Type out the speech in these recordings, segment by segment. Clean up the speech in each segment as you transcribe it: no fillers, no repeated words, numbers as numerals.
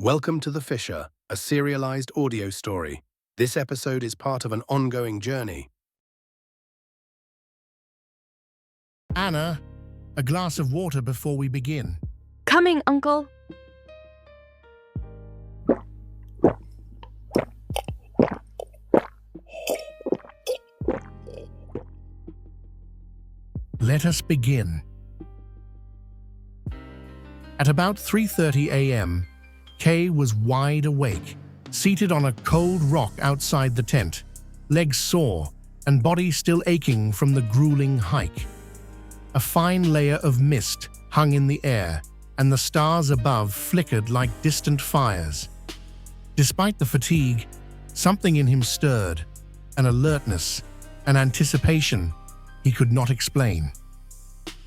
Welcome to The Fisher, a serialized audio story. This episode is part of an ongoing journey. Anna, a glass of water before we begin. Coming, Uncle. Let us begin. At about 3:30 a.m., Kay was wide awake, seated on a cold rock outside the tent, legs sore and body still aching from the grueling hike. A fine layer of mist hung in the air, and the stars above flickered like distant fires. Despite the fatigue, something in him stirred, an alertness, an anticipation he could not explain.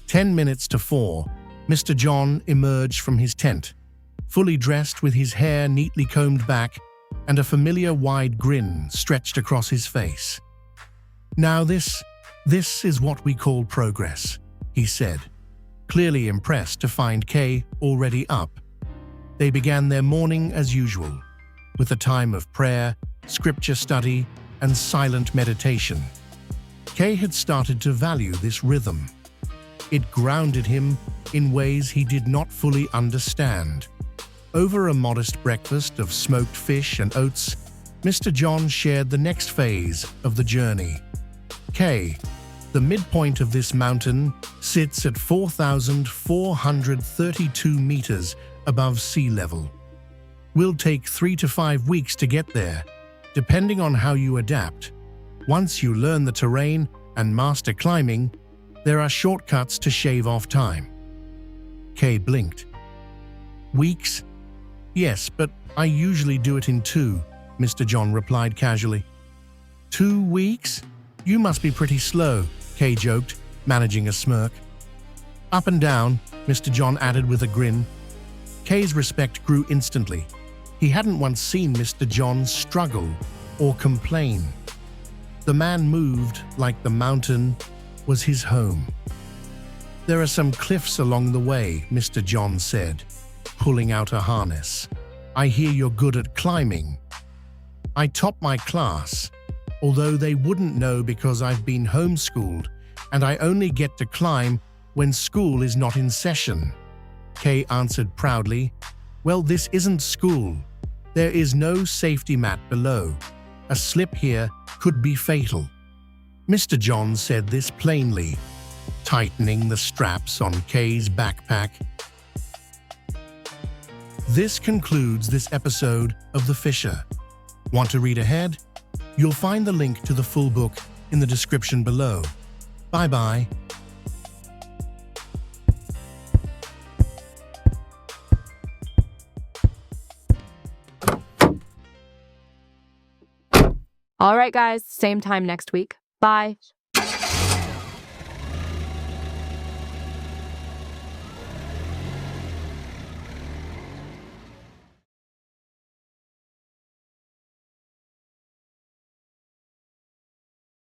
10 minutes to 4, Mr. John emerged from his tent, fully dressed with his hair neatly combed back and a familiar wide grin stretched across his face. "Now this is what we call progress," he said, clearly impressed to find Kay already up. They began their morning as usual, with a time of prayer, scripture study, and silent meditation. Kay had started to value this rhythm. It grounded him in ways he did not fully understand. Over a modest breakfast of smoked fish and oats, Mr. John shared the next phase of the journey. Kay, the midpoint of this mountain, sits at 4,432 meters above sea level. Will take 3 to 5 weeks to get there, depending on how you adapt. Once you learn the terrain and master climbing, there are shortcuts to shave off time. Kay blinked. "Weeks? Yes, but I usually do it in 2, Mr. John replied casually. 2 weeks? You must be pretty slow, Kay joked, managing a smirk. Up and down, Mr. John added with a grin. Kay's respect grew instantly. He hadn't once seen Mr. John struggle or complain. The man moved like the mountain was his home. "There are some cliffs along the way," Mr. John said, pulling out a harness. "I hear you're good at climbing." "I top my class, although they wouldn't know because I've been homeschooled and I only get to climb when school is not in session," Kay answered proudly. "Well, this isn't school. There is no safety mat below. A slip here could be fatal." Mr. John said this plainly, tightening the straps on Kay's backpack. This concludes this episode of The Fisher. Want to read ahead? You'll find the link to the full book in the description below. Bye-bye. All right, guys, same time next week. Bye.